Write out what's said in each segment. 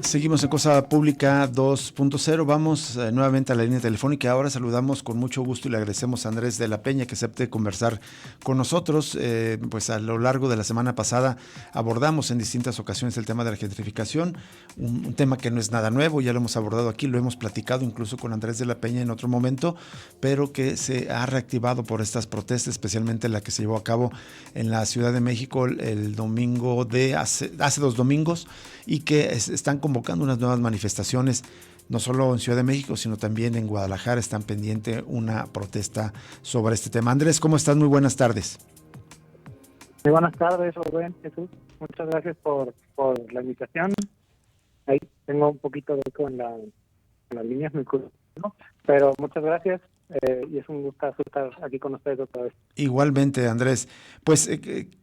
Seguimos en Cosa Pública 2.0. Vamos nuevamente a la línea telefónica. Ahora saludamos con mucho gusto y le agradecemos a Andrés de la Peña que acepte conversar con nosotros. Pues a lo largo de la semana pasada abordamos en distintas ocasiones el tema de la gentrificación, un tema que no es nada nuevo, ya lo hemos abordado aquí, lo hemos platicado incluso con Andrés de la Peña en otro momento, pero que se ha reactivado por estas protestas, especialmente la que se llevó a cabo en la Ciudad de México el domingo de hace 2 domingos, y que están convocando unas nuevas manifestaciones, no solo en Ciudad de México, sino también en Guadalajara. Están pendiente una protesta sobre este tema. Andrés, ¿cómo estás? Muy buenas tardes. Muy buenas tardes, Rubén, Jesús. Muchas gracias por la invitación. Ahí tengo un poquito de eco en las líneas, muy curioso, ¿no? Pero muchas gracias y es un gusto estar aquí con ustedes otra vez. Igualmente, Andrés. Pues,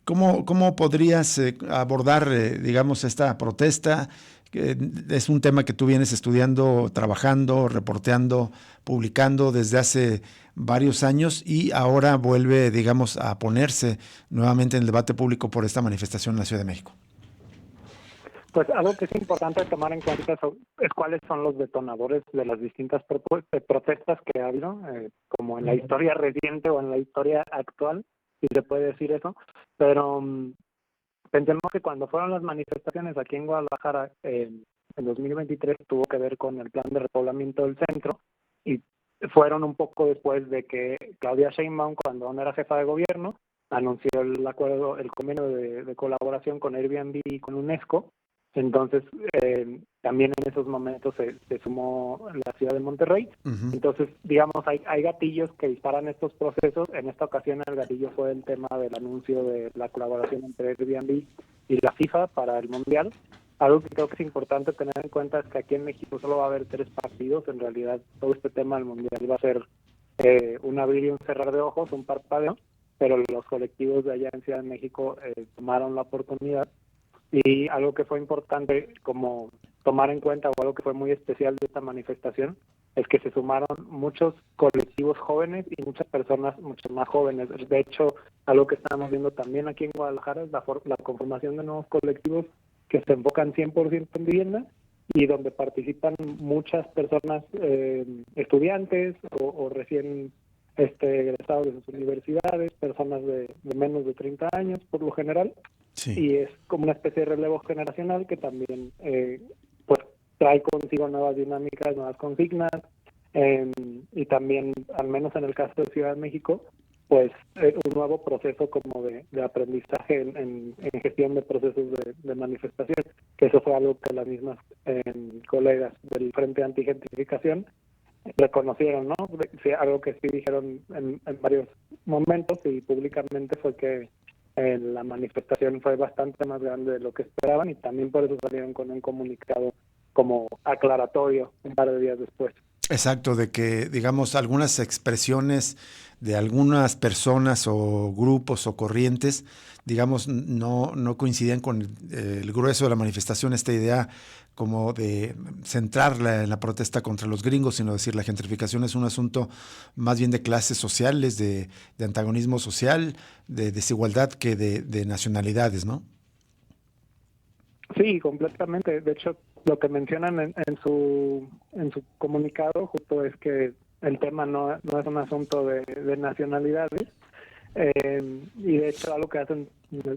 ¿cómo podrías abordar, digamos, esta protesta? Es un tema que tú vienes estudiando, trabajando, reporteando, publicando desde hace varios años y ahora vuelve, digamos, a ponerse nuevamente en el debate público por esta manifestación en la Ciudad de México. Pues algo que es importante tomar en cuenta es cuáles son los detonadores de las distintas protestas que ha habido, como en la historia reciente o en la historia actual, si se puede decir eso. Pero pensemos que cuando fueron las manifestaciones aquí en Guadalajara en 2023 tuvo que ver con el plan de repoblamiento del centro y fueron un poco después de que Claudia Sheinbaum, cuando aún era jefa de gobierno, anunció el convenio de colaboración con Airbnb y con UNESCO. Entonces, también en esos momentos se sumó la ciudad de Monterrey. Uh-huh. Entonces, digamos, hay gatillos que disparan estos procesos. En esta ocasión el gatillo fue el tema del anuncio de la colaboración entre Airbnb y la FIFA para el Mundial. Algo que creo que es importante tener en cuenta es que aquí en México solo va a haber 3 partidos. En realidad, todo este tema del Mundial va a ser un abrir y un cerrar de ojos, un parpadeo, pero los colectivos de allá en Ciudad de México tomaron la oportunidad. Y algo que fue importante como tomar en cuenta, o algo que fue muy especial de esta manifestación, es que se sumaron muchos colectivos jóvenes y muchas personas mucho más jóvenes. De hecho, algo que estamos viendo también aquí en Guadalajara es la conformación de nuevos colectivos que se enfocan 100% en vivienda y donde participan muchas personas, estudiantes o recién egresados de sus universidades, personas de menos de 30 años por lo general. Sí. Y es como una especie de relevo generacional que también pues trae consigo nuevas dinámicas, nuevas consignas, y también, al menos en el caso de Ciudad de México, pues un nuevo proceso como de aprendizaje en gestión de procesos de manifestación, que eso fue algo que las mismas colegas del Frente Antigentrificación reconocieron, ¿no? Sí, algo que sí dijeron en varios momentos y públicamente fue que la manifestación fue bastante más grande de lo que esperaban y también por eso salieron con un comunicado como aclaratorio un par de días después. Exacto, de que, digamos, algunas expresiones de algunas personas o grupos o corrientes, digamos, no coincidían con el grueso de la manifestación, esta idea como de centrarla en la protesta contra los gringos, sino decir la gentrificación es un asunto más bien de clases sociales, de antagonismo social, de desigualdad que de nacionalidades, ¿no? Sí, completamente. De hecho, lo que mencionan en su comunicado justo es que el tema no es un asunto de nacionalidades. Y de hecho algo que hacen,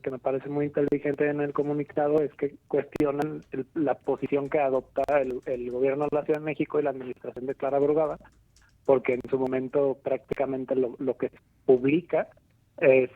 que me parece muy inteligente en el comunicado, es que cuestionan la posición que adopta el gobierno de la Ciudad de México y la administración de Clara Brugada, porque en su momento prácticamente lo que publica es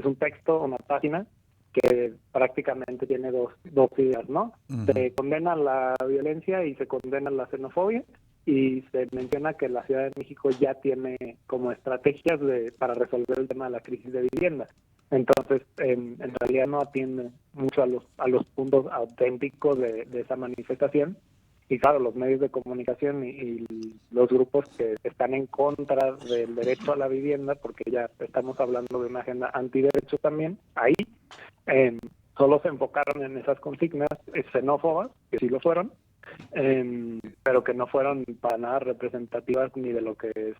un texto, una página que prácticamente tiene dos ideas, ¿no? Uh-huh. Se condena la violencia y se condena la xenofobia, y se menciona que la Ciudad de México ya tiene como estrategias para resolver el tema de la crisis de vivienda. Entonces, en realidad no atiende mucho a los puntos auténticos de esa manifestación. Y claro, los medios de comunicación y los grupos que están en contra del derecho a la vivienda, porque ya estamos hablando de una agenda antiderecho también, ahí solo se enfocaron en esas consignas xenófobas, que sí lo fueron, pero que no fueron para nada representativas ni de lo que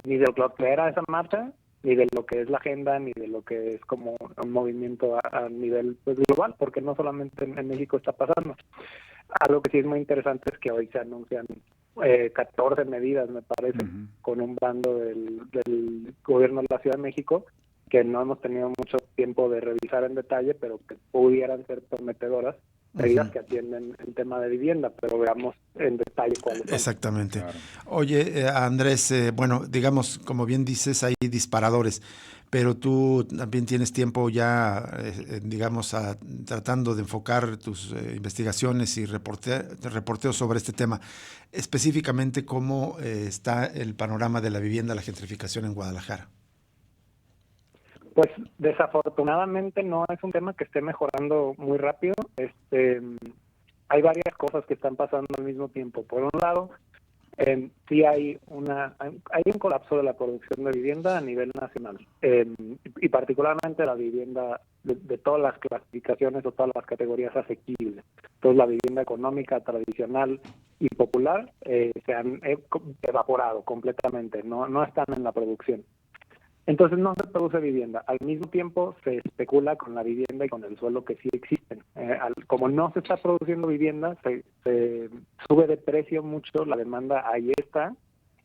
ni de lo que era esa marcha, ni de lo que es la agenda, ni de lo que es como un movimiento a nivel pues, global, porque no solamente en México está pasando. Algo que sí es muy interesante es que hoy se anuncian 14 medidas, me parece, con un bando del gobierno de la Ciudad de México, que no hemos tenido mucho tiempo de revisar en detalle, pero que pudieran ser prometedoras, medidas que atienden el tema de vivienda, pero veamos en detalle cuáles son. Exactamente. Claro. Oye, Andrés, bueno, digamos, como bien dices, hay disparadores, pero tú también tienes tiempo ya, digamos, tratando de enfocar tus investigaciones y reporteos sobre este tema. Específicamente, ¿cómo está el panorama de la vivienda, la gentrificación en Guadalajara? Pues desafortunadamente no es un tema que esté mejorando muy rápido. Hay varias cosas que están pasando al mismo tiempo. Por un lado, sí hay un colapso de la producción de vivienda a nivel nacional, y particularmente la vivienda de todas las clasificaciones o todas las categorías asequibles. Entonces la vivienda económica, tradicional y popular se han evaporado completamente, no están en la producción. Entonces no se produce vivienda. Al mismo tiempo se especula con la vivienda y con el suelo que sí existen. Como no se está produciendo vivienda, se sube de precio mucho, la demanda ahí está,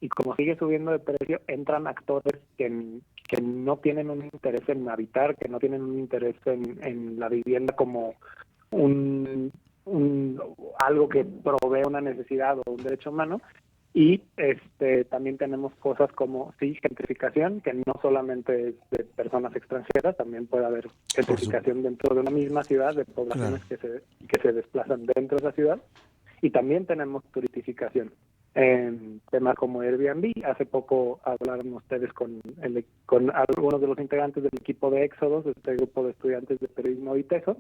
y como sigue subiendo de precio, entran actores que no tienen un interés en habitar, que no tienen un interés en la vivienda como algo que provee una necesidad o un derecho humano. Y también tenemos cosas como gentrificación, que no solamente es de personas extranjeras, también puede haber gentrificación dentro de una misma ciudad, de poblaciones que se desplazan dentro de la ciudad. Y también tenemos turistificación. Temas como Airbnb. Hace poco hablaron ustedes con algunos de los integrantes del equipo de Éxodos, este grupo de estudiantes de periodismo y ITESO,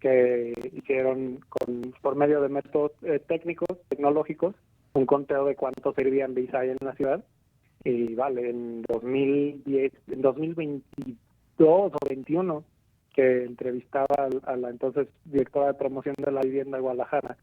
que hicieron por medio de métodos tecnológicos, un conteo de cuántos Airbnbs hay en la ciudad, y vale, en 2022 o 2021, que entrevistaba a la entonces directora de promoción de la vivienda de Guadalajara,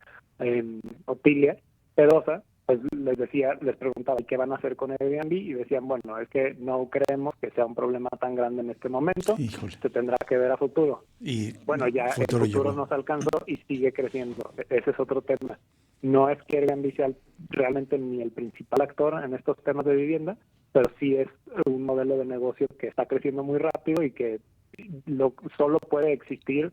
Otilia Pedosa, pues les preguntaba ¿qué van a hacer con Airbnb? Y decían, bueno, es que no creemos que sea un problema tan grande en este momento. Híjole. Se tendrá que ver a futuro. Y bueno, ya el futuro nos alcanzó y sigue creciendo. Ese es otro tema. No es que Airbnb sea realmente ni el principal actor en estos temas de vivienda, pero sí es un modelo de negocio que está creciendo muy rápido y que solo puede existir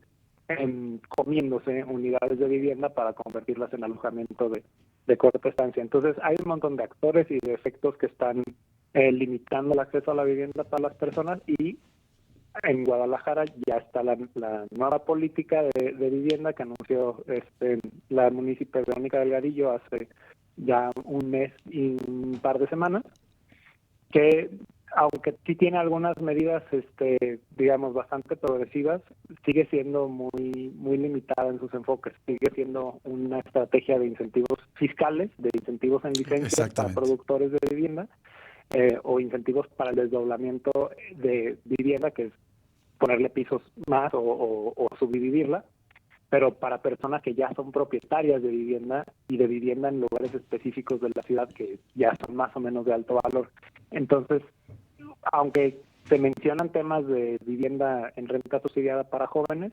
comiéndose unidades de vivienda para convertirlas en alojamiento de corta estancia. Entonces hay un montón de actores y de efectos que están limitando el acceso a la vivienda para las personas, y en Guadalajara ya está la nueva política de vivienda que anunció la municipio Verónica Delgadillo hace ya un mes y un par de semanas, que aunque sí tiene algunas medidas, digamos, bastante progresivas, sigue siendo muy muy limitada en sus enfoques. Sigue siendo una estrategia de incentivos fiscales, de incentivos en licencias para productores de vivienda, o incentivos para el desdoblamiento de vivienda, que es ponerle pisos más o subdividirla, pero para personas que ya son propietarias de vivienda y de vivienda en lugares específicos de la ciudad que ya son más o menos de alto valor. Entonces, aunque se mencionan temas de vivienda en renta subsidiada para jóvenes,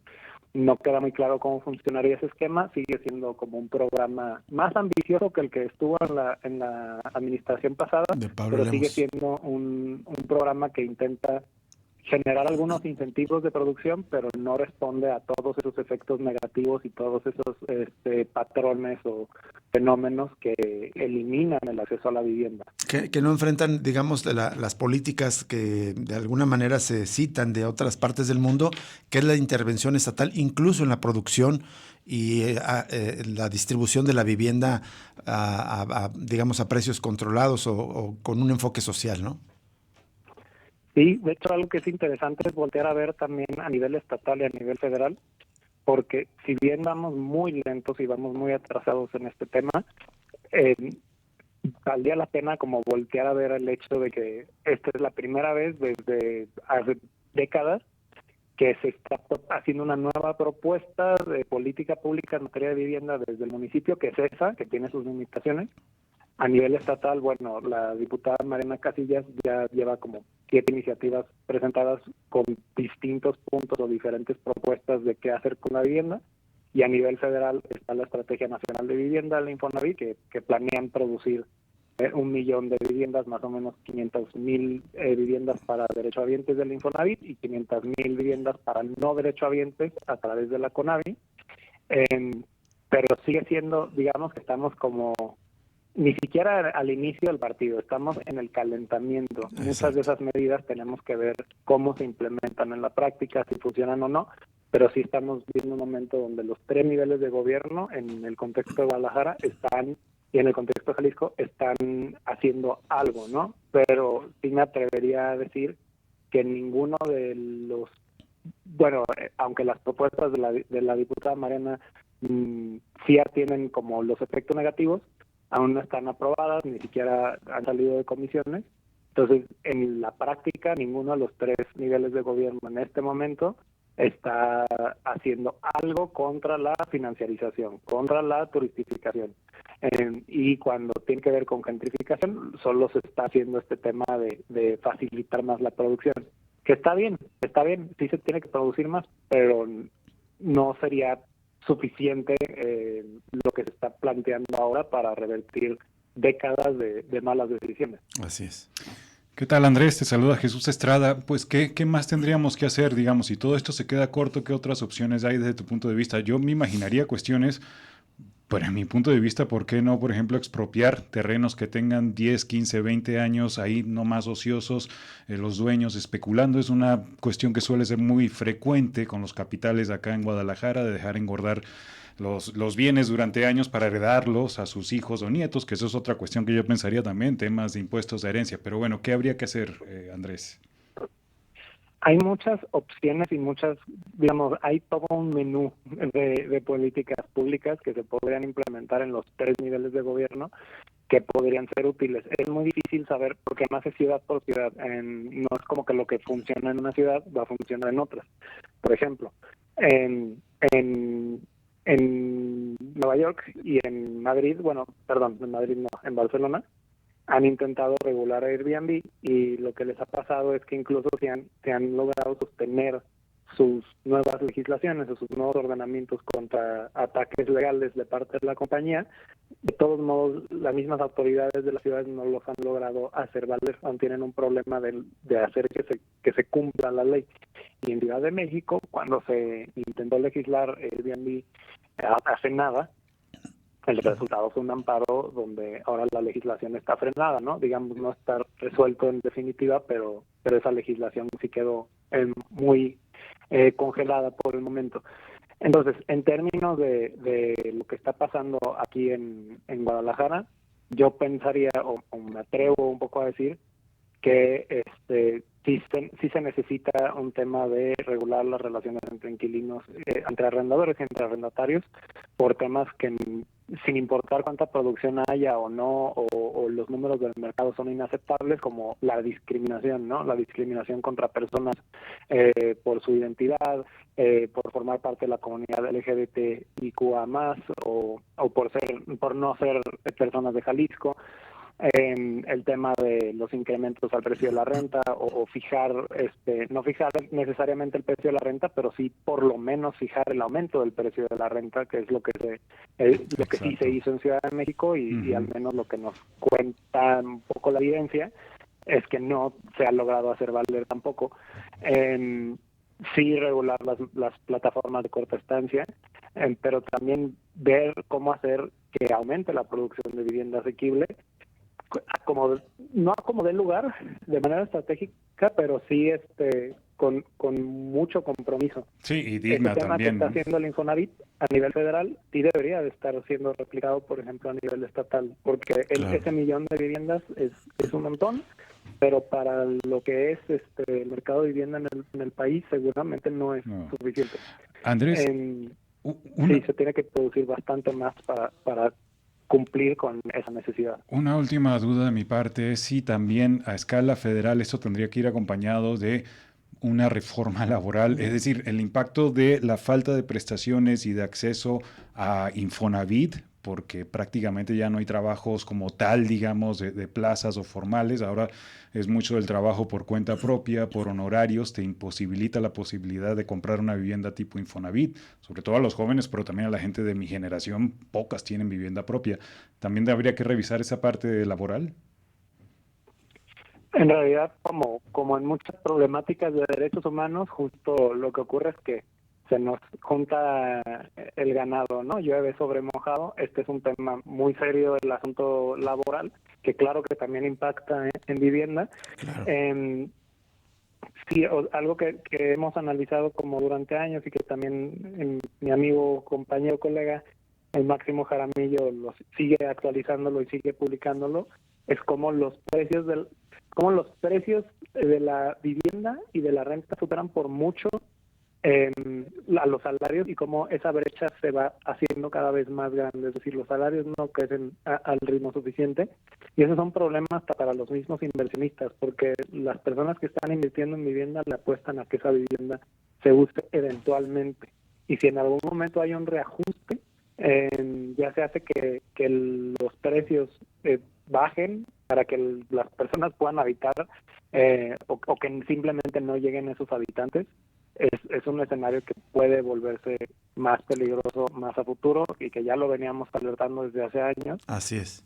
no queda muy claro cómo funcionaría ese esquema. Sigue siendo como un programa más ambicioso que el que estuvo en la administración pasada, pero sigue siendo un programa que intenta generar algunos incentivos de producción, pero no responde a todos esos efectos negativos y todos esos patrones o fenómenos que eliminan el acceso a la vivienda. Que no enfrentan, digamos, las políticas que de alguna manera se citan de otras partes del mundo, que es la intervención estatal, incluso en la producción y la distribución de la vivienda digamos, a precios controlados o con un enfoque social, ¿no? Sí, de hecho algo que es interesante es voltear a ver también a nivel estatal y a nivel federal, porque si bien vamos muy lentos y vamos muy atrasados en este tema, valdría la pena como voltear a ver el hecho de que esta es la primera vez desde hace décadas que se está haciendo una nueva propuesta de política pública en materia de vivienda desde el municipio, que es esa, que tiene sus limitaciones. A nivel estatal, bueno, la diputada Mariana Casillas ya lleva como 7 iniciativas presentadas con distintos puntos o diferentes propuestas de qué hacer con la vivienda. Y a nivel federal está la Estrategia Nacional de Vivienda, la Infonavit, que planean producir 1 millón de viviendas, más o menos 500,000 viviendas para derechohabientes del Infonavit y 500,000 viviendas para no derechohabientes a través de la CONAVI. Pero sigue siendo, digamos que estamos como ni siquiera al inicio del partido, estamos en el calentamiento. Exacto. Muchas de esas medidas tenemos que ver cómo se implementan en la práctica, si funcionan o no, pero sí estamos viendo un momento donde los 3 niveles de gobierno en el contexto de Guadalajara están, y en el contexto de Jalisco, están haciendo algo, ¿no? Pero sí me atrevería a decir que ninguno de los, bueno, aunque las propuestas de la diputada Mariana sí tienen como los efectos negativos, aún no están aprobadas, ni siquiera han salido de comisiones. Entonces, en la práctica, ninguno de los 3 niveles de gobierno en este momento está haciendo algo contra la financiarización, contra la turistificación. Y cuando tiene que ver con gentrificación, solo se está haciendo este tema de facilitar más la producción. Que está bien, sí se tiene que producir más, pero no sería suficiente lo que se está planteando ahora para revertir décadas de malas decisiones. Así es. ¿Qué tal, Andrés? Te saluda Jesús Estrada. Pues, ¿qué más tendríamos que hacer, digamos, si todo esto se queda corto? ¿Qué otras opciones hay desde tu punto de vista? Yo me imaginaría cuestiones, para mi punto de vista, ¿por qué no, por ejemplo, expropiar terrenos que tengan 10, 15, 20 años ahí nomás ociosos, los dueños especulando? Es una cuestión que suele ser muy frecuente con los capitales acá en Guadalajara, de dejar engordar los bienes durante años para heredarlos a sus hijos o nietos, que eso es otra cuestión que yo pensaría también, temas de impuestos de herencia. Pero bueno, ¿qué habría que hacer, Andrés? Hay muchas opciones y digamos, hay todo un menú de políticas públicas que se podrían implementar en los 3 niveles de gobierno que podrían ser útiles. Es muy difícil saber, porque además es ciudad por ciudad. No es como que lo que funciona en una ciudad va a funcionar en otras. Por ejemplo, en Nueva York y en Madrid, en Madrid no, en Barcelona, han intentado regular Airbnb y lo que les ha pasado es que incluso se han logrado sostener sus nuevas legislaciones o sus nuevos ordenamientos contra ataques legales de parte de la compañía. De todos modos, las mismas autoridades de las ciudades no los han logrado hacer valer, aún tienen un problema de hacer que se cumpla la ley. Y en Ciudad de México, cuando se intentó legislar Airbnb hace nada, el resultado fue un amparo donde ahora la legislación está frenada, ¿no? Digamos, no está resuelto en definitiva, pero esa legislación sí quedó muy congelada por el momento. Entonces, en términos de lo que está pasando aquí en Guadalajara, yo pensaría, o me atrevo un poco a decir, que sí se necesita un tema de regular las relaciones entre inquilinos, entre arrendadores y entre arrendatarios, por temas que sin importar cuánta producción haya o no, o los números del mercado son inaceptables, como la discriminación, ¿no? La discriminación contra personas por su identidad, por formar parte de la comunidad LGBTIQA+, o por no ser personas de Jalisco. El tema de los incrementos al precio de la renta o fijar, no fijar necesariamente el precio de la renta, pero sí por lo menos fijar el aumento del precio de la renta, que es lo que sí se hizo en Ciudad de México y al menos lo que nos cuenta un poco la evidencia es que no se ha logrado hacer valer tampoco. Sí regular las plataformas de corta estancia, pero también ver cómo hacer que aumente la producción de vivienda asequible, no como del lugar de manera estratégica, pero sí con mucho compromiso. Sí, y digna tema también, que está ¿no? haciendo el Infonavit a nivel federal sí debería de estar siendo replicado, por ejemplo, a nivel estatal, porque Claro. ese millón de viviendas es un montón, pero para lo que es el mercado de vivienda en el país seguramente no es suficiente. Andrés, Sí, se tiene que producir bastante más para cumplir con esa necesidad. una última duda de mi parte es si también a escala federal esto tendría que ir acompañado de una reforma laboral, es decir, el impacto de la falta de prestaciones y de acceso a Infonavit porque prácticamente ya no hay trabajos como tal, digamos, de plazas o formales. Ahora es mucho del trabajo por cuenta propia, por honorarios, te imposibilita la posibilidad de comprar una vivienda tipo Infonavit, sobre todo a los jóvenes, pero también a la gente de mi generación, pocas tienen vivienda propia. También habría que revisar esa parte laboral. En realidad, como en muchas problemáticas de derechos humanos, justo lo que ocurre es que se nos junta el ganado, ¿no? Llueve sobre mojado. Este es un tema muy serio, el asunto laboral, que claro que también impacta en vivienda. Claro. Sí, algo que hemos analizado como durante años y que también mi amigo, compañero, colega, el Máximo Jaramillo, sigue actualizándolo y sigue publicándolo, es cómo los precios de la vivienda y de la renta superan por mucho eh, a los salarios y cómo esa brecha se va haciendo cada vez más grande, es decir, los salarios no crecen al ritmo suficiente y esos son problemas hasta para los mismos inversionistas, porque las personas que están invirtiendo en vivienda le apuestan a que esa vivienda se use eventualmente y si en algún momento hay un reajuste, ya se hace que los precios bajen para que las personas puedan habitar o que simplemente no lleguen esos habitantes. Es un escenario que puede volverse más peligroso más a futuro y que ya lo veníamos alertando desde hace años Así es.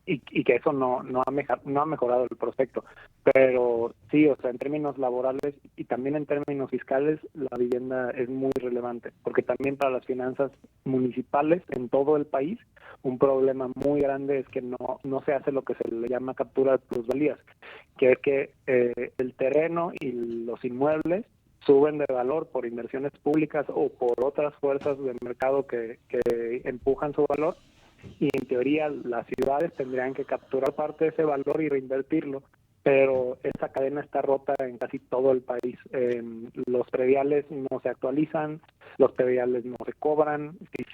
y que eso no ha mejorado el prospecto. Pero sí, o sea, en términos laborales y también en términos fiscales, la vivienda es muy relevante, porque también para las finanzas municipales en todo el país, un problema muy grande es que no se hace lo que se le llama captura de plusvalías, que es que el terreno y los inmuebles suben de valor por inversiones públicas o por otras fuerzas del mercado que empujan su valor y en teoría las ciudades tendrían que capturar parte de ese valor y reinvertirlo, pero esa cadena está rota en casi todo el país. Los prediales no se actualizan, los prediales no se cobran, si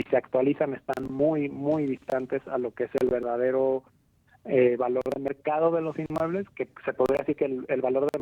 se actualizan están muy, muy distantes a lo que es el verdadero valor de mercado de los inmuebles, que se podría decir que el valor de